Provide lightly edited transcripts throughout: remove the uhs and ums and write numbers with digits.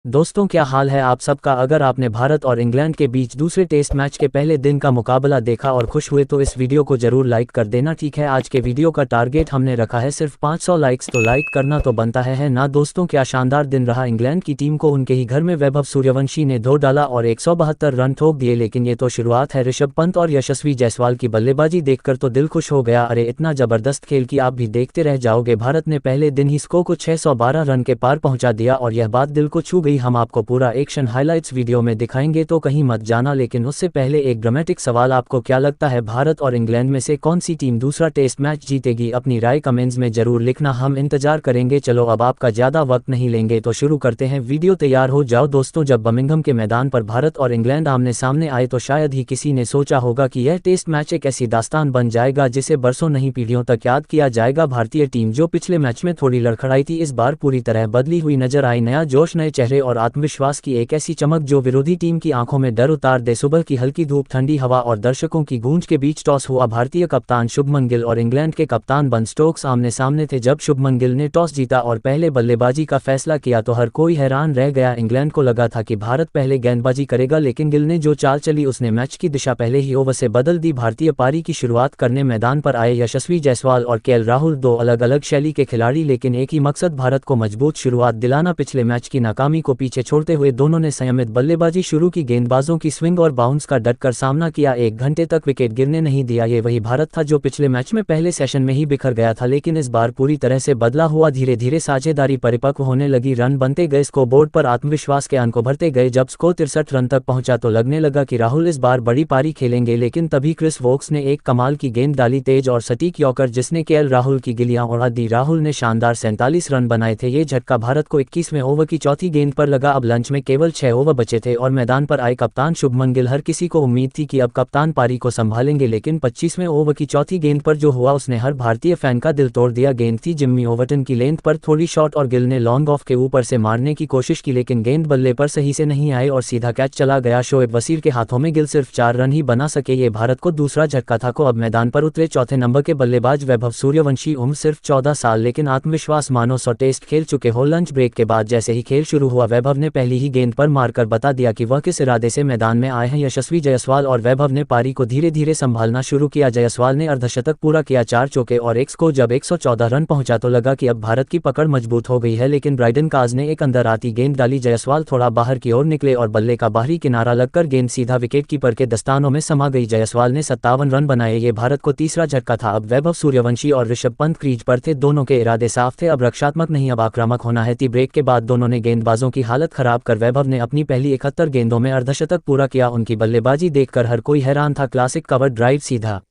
दोस्तों क्या हाल है आप सबका। अगर आपने भारत और इंग्लैंड के बीच दूसरे टेस्ट मैच के पहले दिन का मुकाबला देखा और खुश हुए तो इस वीडियो को जरूर लाइक कर देना। ठीक है, आज के वीडियो का टारगेट हमने रखा है सिर्फ 500 लाइक्स, तो लाइक करना तो बनता है ना दोस्तों। क्या शानदार दिन रहा। इंग्लैंड की टीम को उनके ही घर में वैभव सूर्यवंशी ने धो डाला और 172 रन ठोक दिए, लेकिन ये तो शुरुआत है। ऋषभ पंत और यशस्वी जायसवाल की बल्लेबाजी देखकर तो दिल खुश हो गया। अरे इतना जबरदस्त खेल कि आप भी देखते रह जाओगे। भारत ने पहले दिन ही स्कोर को 612 रन के पार पहुंचा दिया और यह बात दिल को छू गई। हम आपको पूरा एक्शन हाइलाइट्स वीडियो में दिखाएंगे, तो कहीं मत जाना। लेकिन उससे पहले एक ड्रामेटिक सवाल, आपको क्या लगता है भारत और इंग्लैंड में से कौन सी टीम दूसरा टेस्ट मैच जीतेगी? अपनी राय कमेंट्स में जरूर लिखना, हम इंतजार करेंगे। चलो अब आपका ज्यादा वक्त नहीं लेंगे तो शुरू करते हैं वीडियो। तैयार हो जाओ दोस्तों। जब बर्मिंघम के मैदान पर भारत और इंग्लैंड आमने सामने आए तो शायद ही किसी ने सोचा होगा कि यह टेस्ट मैच एक ऐसी दास्तान बन जाएगा जिसे बरसों नहीं पीढ़ियों तक याद किया जाएगा। भारतीय टीम जो पिछले मैच में थोड़ी लड़खड़ाई थी, इस बार पूरी तरह बदली हुई नजर आई। नया जोश, नए चेहरे और आत्मविश्वास की एक ऐसी चमक जो विरोधी टीम की आंखों में डर उतार दे। सुबह की हल्की धूप, ठंडी हवा और दर्शकों की गूंज के बीच टॉस हुआ। भारतीय कप्तान शुभमन गिल और इंग्लैंड के कप्तान बेन स्टोक्स आमने सामने थे। जब शुभमन गिल ने टॉस जीता और पहले बल्लेबाजी का फैसला किया तो हर कोई हैरान रह गया। इंग्लैंड को लगा था कि भारत पहले गेंदबाजी करेगा, लेकिन गिल ने जो चाल चली उसने मैच की दिशा पहले ही ओवर से बदल दी। भारतीय पारी की शुरुआत करने मैदान पर आए यशस्वी जायसवाल और केएल राहुल, दो अलग अलग शैली के खिलाड़ी, लेकिन एक ही मकसद, भारत को मजबूत शुरुआत दिलाना। पिछले मैच की नाकामी को पीछे छोड़ते हुए दोनों ने संयमित बल्लेबाजी शुरू की। गेंदबाजों की स्विंग और बाउंस का डटकर सामना किया। एक घंटे तक विकेट गिरने नहीं दिया। ये वही भारत था जो पिछले मैच में पहले सेशन में ही बिखर गया था, लेकिन इस बार पूरी तरह से बदला हुआ। धीरे धीरे साझेदारी परिपक्व होने लगी, रन बनते गए, स्कोरबोर्ड पर आत्मविश्वास के अंक उभरते गए। जब स्कोर 63 रन तक पहुंचा तो लगने लगा कि राहुल इस बार बड़ी पारी खेलेंगे, लेकिन तभी क्रिस वोक्स ने एक कमाल की गेंद डाली, तेज और सटीक यॉर्कर, जिसने केएल राहुल की गिलियां उड़ा दी। राहुल ने शानदार 47 रन बनाए थे। ये झटका भारत को 21वें ओवर की चौथी गेंद पर लगा। अब लंच में केवल 6 ओवर बचे थे और मैदान पर आए कप्तान शुभमन गिल। हर किसी को उम्मीद थी कि अब कप्तान पारी को संभालेंगे, लेकिन 25वें ओवर की चौथी गेंद पर जो हुआ उसने हर भारतीय फैन का दिल तोड़ दिया। गेंद थी जिम्मी ओवर्टन की लेंथ पर, थोड़ी शॉर्ट और गिल ने लॉन्ग ऑफ के ऊपर से मारने की कोशिश की, लेकिन गेंद बल्ले पर सही से नहीं आई और सीधा कैच चला गया। शोएब वसीर के हाथों में। गिल सिर्फ 4 रन ही बना सके। ये भारत को दूसरा झटका था। को अब मैदान पर उतरे चौथे नंबर के बल्लेबाज वैभव सूर्यवंशी। उम्र सिर्फ 14 साल, लेकिन आत्मविश्वास मानो 100 टेस्ट खेल चुके हो। लंच ब्रेक के बाद जैसे ही खेल शुरू हुआ, वैभव ने पहली ही गेंद पर मारकर बता दिया कि वह किस इरादे से मैदान में आए हैं। यशस्वी जायसवाल और वैभव ने पारी को धीरे धीरे संभालना शुरू किया। जायसवाल ने अर्धशतक पूरा किया, 4 चौके और एक स्कोर। जब 114 रन पहुंचा तो लगा कि अब भारत की पकड़ मजबूत हो गई है, लेकिन ब्राइडन काज ने एक अंदर आती गेंद डाली। जायसवाल थोड़ा बाहर की ओर निकले और बल्ले का बाहरी किनारा लगकर गेंद सीधा विकेटकीपर के दस्तानों में समा गई। जायसवाल ने 57 रन बनाए। ये भारत को तीसरा झटका था। अब वैभव सूर्यवंशी और ऋषभ पंत क्रीज पर थे। दोनों के इरादे साफ थे, अब रक्षात्मक नहीं, अब आक्रामक होना है। टी ब्रेक के बाद दोनों ने गेंदबाजों की हालत खराब कर वैभव ने अपनी पहली 71 गेंदों में अर्धशतक पूरा किया। उनकी बल्लेबाजी देखकर हर कोई हैरान था। क्लासिक कवर ड्राइव, सीधा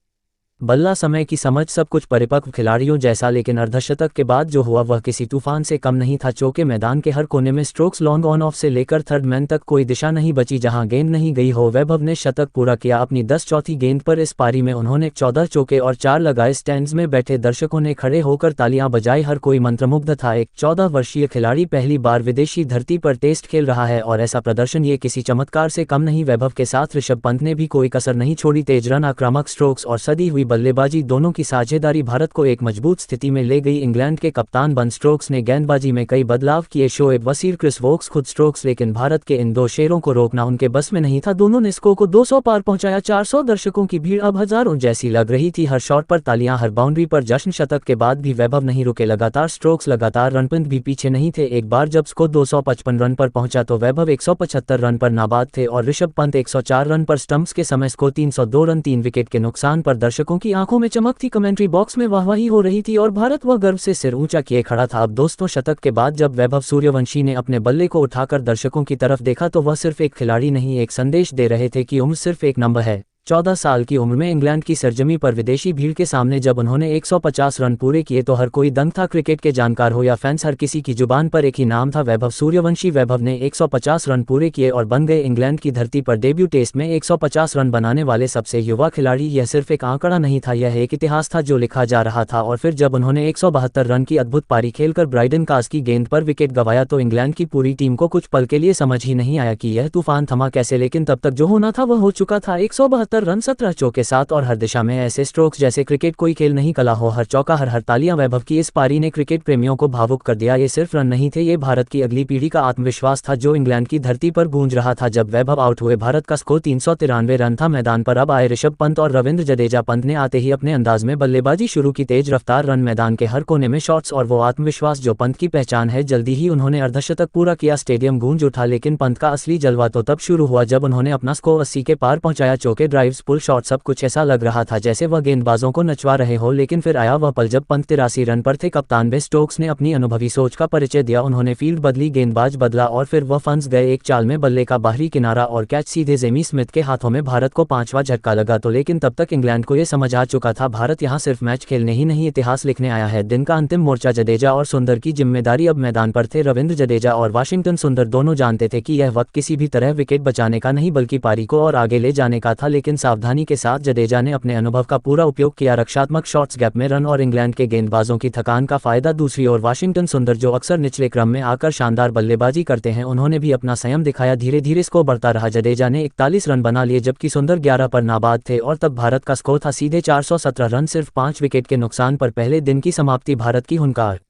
बल्ला, समय की समझ, सब कुछ परिपक्व खिलाड़ियों जैसा, लेकिन अर्धशतक के बाद जो हुआ वह किसी तूफान से कम नहीं था। चौके, मैदान के हर कोने में स्ट्रोक्स, लॉन्ग ऑन ऑफ से लेकर थर्ड मैन तक कोई दिशा नहीं बची जहां गेंद नहीं गई हो। वैभव ने शतक पूरा किया अपनी 10 चौथी गेंद पर। इस पारी में उन्होंने 14 चौके और 4 लगाए। स्टैंड्स में बैठे दर्शकों ने खड़े होकर तालियां बजाई, हर कोई मंत्रमुग्ध था। एक 14 वर्षीय खिलाड़ी पहली बार विदेशी धरती पर टेस्ट खेल रहा है और ऐसा प्रदर्शन ये किसी चमत्कार से कम नहीं। वैभव के साथ ऋषभ पंत ने भी कोई कसर नहीं छोड़ी। तेज रन, आक्रामक स्ट्रोक्स और सदी हुई बल्लेबाजी, दोनों की साझेदारी भारत को एक मजबूत स्थिति में ले गई। इंग्लैंड के कप्तान बेन स्टोक्स ने गेंदबाजी में कई बदलाव किए। शोएब वसीर, क्रिस वोक्स, खुद स्टोक्स, लेकिन भारत के इन दो शेरों को रोकना उनके बस में नहीं था। दोनों ने स्कोर को 200 पार पहुंचाया। 400 दर्शकों की भीड़ अब हजारों जैसी लग रही थी। हर शॉट पर तालियां, हर बाउंड्री पर जश्न। शतक के बाद भी वैभव नहीं रुके, लगातार स्ट्रोक्स, लगातार रन। पंत भी पीछे नहीं थे। एक बार जब स्कोर 255 रन पर पहुंचा तो वैभव 175 रन पर नाबाद थे और ऋषभ पंत 104 रन पर। स्टंप्स के समय स्कोर 302 रन, 3 विकेट के नुकसान पर। दर्शकों की आंखों में चमक थी, कमेंट्री बॉक्स में वाहवाही हो रही थी और भारत वह गर्व से सिर ऊंचा किए खड़ा था। अब दोस्तों, शतक के बाद जब वैभव सूर्यवंशी ने अपने बल्ले को उठाकर दर्शकों की तरफ देखा तो वह सिर्फ एक खिलाड़ी नहीं, एक संदेश दे रहे थे कि उम्र सिर्फ एक नंबर है। 14 साल की उम्र में इंग्लैंड की सरजमी पर विदेशी भीड़ के सामने जब उन्होंने 150 रन पूरे किए तो हर कोई दंग था। क्रिकेट के जानकार हो या फैंस, हर किसी की जुबान पर एक ही नाम था, वैभव सूर्यवंशी। वैभव ने 150 रन पूरे किए और बन गए इंग्लैंड की धरती पर डेब्यू टेस्ट में 150 रन बनाने वाले सबसे युवा खिलाड़ी। यह सिर्फ एक आंकड़ा नहीं था, यह एक इतिहास था जो लिखा जा रहा था। और फिर जब उन्होंने 172 रन की अद्भुत पारी खेलकर ब्राइडन काज की गेंद पर विकेट गंवाया तो इंग्लैंड की पूरी टीम को कुछ पल के लिए समझ ही नहीं आया कि यह तूफान थमा कैसे, लेकिन तब तक जो होना था वह हो चुका था। 172 270 रन 17 चौके 7 और हर दिशा में ऐसे स्ट्रोक्स जैसे क्रिकेट कोई खेल नहीं कला हो, हर चौका हर तालियां। वैभव की इस पारी ने क्रिकेट प्रेमियों को भावुक कर दिया। ये सिर्फ रन नहीं थे, ये भारत की अगली पीढ़ी का आत्मविश्वास था जो इंग्लैंड की धरती पर गूंज रहा था। जब वैभव आउट हुए भारत का स्कोर 393 रन था। मैदान पर अब आए ऋषभ पंत और रविंद्र जडेजा। पंत ने आते ही अपने अंदाज में बल्लेबाजी शुरू की, तेज रफ्तार रन, मैदान के हर कोने में शॉट्स और वो आत्मविश्वास जो पंत की पहचान है। जल्दी ही उन्होंने अर्धशतक पूरा किया, स्टेडियम गूंज उठा। लेकिन पंत का असली जलवा तो तब शुरू हुआ जब उन्होंने अपना स्कोर 80 के पार पहुंचाया। चौके, ड्राइव्स, पुल शॉट, सब कुछ ऐसा लग रहा था जैसे वह गेंदबाजों को नचवा रहे हो। लेकिन फिर आया वह पल जब पंत 83 रन पर थे। कप्तान बेन स्टोक्स ने अपनी अनुभवी सोच का परिचय दिया, उन्होंने फील्ड बदली, गेंदबाज बदला और फिर वह फंस गए एक चाल में। बल्ले का बाहरी किनारा और कैच सीधे जेमी स्मिथ के हाथों में। भारत को 5वां झटका लगा तो, लेकिन तब तक इंग्लैंड को यह समझ आ चुका था, भारत यहां सिर्फ मैच खेलने ही नहीं इतिहास लिखने आया है। दिन का अंतिम मोर्चा, जडेजा और सुंदर की जिम्मेदारी अब मैदान पर थे। रविंद्र जडेजा और वाशिंगटन सुंदर दोनों जानते थे कि यह वक्त किसी भी तरह विकेट बचाने का नहीं बल्कि पारी को और आगे ले जाने का था। लेकिन सावधानी के साथ जडेजा ने अपने अनुभव का पूरा उपयोग किया, रक्षात्मक शॉट्स, गैप में रन और इंग्लैंड के गेंदबाजों की थकान का फायदा। दूसरी ओर वाशिंगटन सुंदर जो अक्सर निचले क्रम में आकर शानदार बल्लेबाजी करते हैं, उन्होंने भी अपना संयम दिखाया। धीरे धीरे स्कोर बढ़ता रहा, जडेजा ने 41 रन बना लिए जबकि सुंदर 11 पर नाबाद थे और तब भारत का स्कोर था सीधे 417 रन, सिर्फ 5 विकेट के नुकसान पर। पहले दिन की समाप्ति, भारत की हुंकार।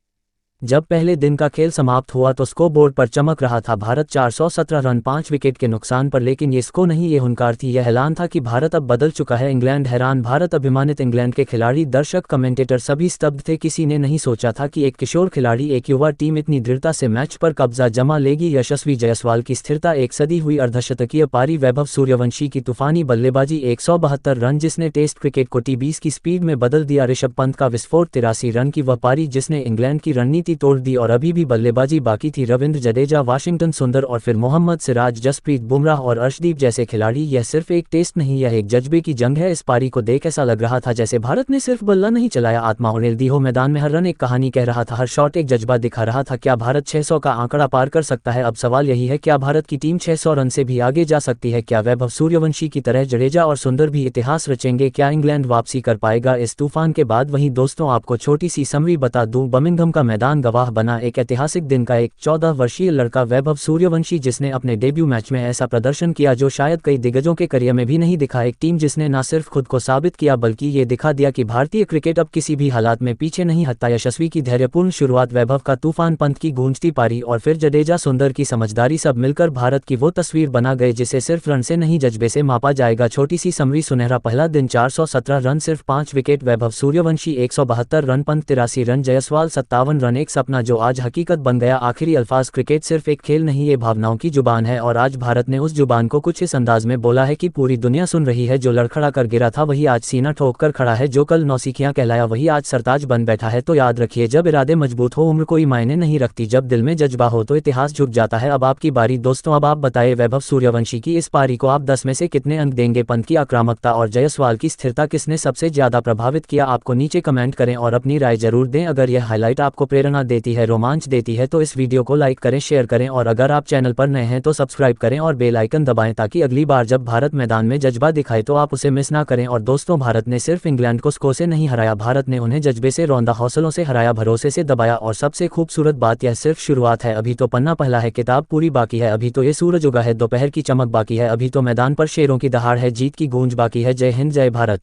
जब पहले दिन का खेल समाप्त हुआ तो स्कोर बोर्ड पर चमक रहा था, भारत 417 रन 5 विकेट के नुकसान पर। लेकिन ये स्कोर नहीं, ये हुंकार थी, यह ऐलान था कि भारत अब बदल चुका है। इंग्लैंड हैरान, भारत अभिमानित। इंग्लैंड के खिलाड़ी, दर्शक, कमेंटेटर सभी स्तब्ध थे। किसी ने नहीं सोचा था कि एक किशोर खिलाड़ी, एक युवा टीम इतनी दृढ़ता से मैच पर कब्जा जमा लेगी। यशस्वी जायसवाल की स्थिरता, एक सदी हुई अर्धशतकीय पारी। वैभव सूर्यवंशी की तूफानी बल्लेबाजी, 172 रन जिसने टेस्ट क्रिकेट को T20 की स्पीड में बदल दिया। ऋषभ पंत का विस्फोट, 83 रन की वह पारी जिसने इंग्लैंड की रणनीति तोड़ दी और अभी भी बल्लेबाजी बाकी थी। रविंद्र जडेजा, वाशिंगटन सुंदर और फिर मोहम्मद सिराज, जसप्रीत बुमराह और अर्शदीप जैसे खिलाड़ी। यह सिर्फ एक टेस्ट नहीं, यह एक जज्बे की जंग है। इस पारी को देख ऐसा लग रहा था जैसे भारत ने सिर्फ बल्ला नहीं चलाया, आत्मा उड़ेल दी हो। मैदान में हर रन एक कहानी कह रहा था, हर शॉट एक जज्बा दिखा रहा था। क्या भारत 600 का आंकड़ा पार कर सकता है? अब सवाल यही है, क्या भारत की टीम 600 रन से भी आगे जा सकती है? क्या वैभव सूर्यवंशी की तरह जडेजा और सुंदर भी इतिहास रचेंगे? क्या इंग्लैंड वापसी कर पाएगा इस तूफान के बाद? वहीं दोस्तों, आपको छोटी सी समरी बता दूं, बर्मिंघम का मैदान गवाह बना एक ऐतिहासिक दिन का। एक 14 वर्षीय लड़का वैभव सूर्यवंशी जिसने अपने डेब्यू मैच में ऐसा प्रदर्शन किया जो शायद कई दिग्गजों के करियर में भी नहीं दिखा। एक टीम जिसने न सिर्फ खुद को साबित किया बल्कि ये दिखा दिया कि भारतीय क्रिकेट अब किसी भी हालात में पीछे नहीं हटता। यशस्वी की धैर्यपूर्ण शुरुआत, वैभव का तूफान, पंत की गूंजती पारी और फिर जडेजा सुंदर की समझदारी, सब मिलकर भारत की वो तस्वीर बना गए जिसे सिर्फ रन से नहीं जज्बे से मापा जाएगा। छोटी सी समरी, सुनहरा पहला दिन, 417 रन, सिर्फ 5 wicket. Vaibhav Suryavanshi 172 run, Pant 83 run, Jaiswal 57 run. एक सपना जो आज हकीकत बन गया। आखिरी अल्फाज, क्रिकेट सिर्फ एक खेल नहीं, ये भावनाओं की जुबान है और आज भारत ने उस जुबान को कुछ इस अंदाज में बोला है कि पूरी दुनिया सुन रही है। जो लड़खड़ा कर गिरा था वही आज सीना ठोक कर खड़ा है, जो कल नौसिखियां कहलाया वही आज सरताज बन बैठा है। तो याद रखिए, जब इरादे मजबूत हो उम्र कोई मायने नहीं रखती, जब दिल में जज्बा हो तो इतिहास झुक जाता है। अब आपकी बारी दोस्तों, अब आप बताइए वैभव सूर्यवंशी की इस पारी को आप 10 में से कितने अंक देंगे? पंत की आक्रामकता और जायसवाल की स्थिरता किसने सबसे ज्यादा प्रभावित किया? आपको नीचे कमेंट करें और अपनी राय जरूर दें। अगर यह हाईलाइट आपको प्रेरणा देती है, रोमांच देती है तो इस वीडियो को लाइक करें, शेयर करें और अगर आप चैनल पर नए हैं तो सब्सक्राइब करें और बेल आइकन दबाएं ताकि अगली बार जब भारत मैदान में जज्बा दिखाए तो आप उसे मिस ना करें। और दोस्तों, भारत ने सिर्फ इंग्लैंड को स्कोर से नहीं हराया, भारत ने उन्हें जज्बे से रौंदा, हौसलों से हराया, भरोसे से दबाया। और सबसे खूबसूरत बात, यह सिर्फ शुरुआत है, अभी तो पन्ना पहला है, किताब पूरी बाकी है। अभी तो ये सूरज उगा है, दोपहर की चमक बाकी है, अभी तो मैदान पर शेरों की दहाड़ है, जीत की गूंज बाकी है। जय हिंद, जय भारत।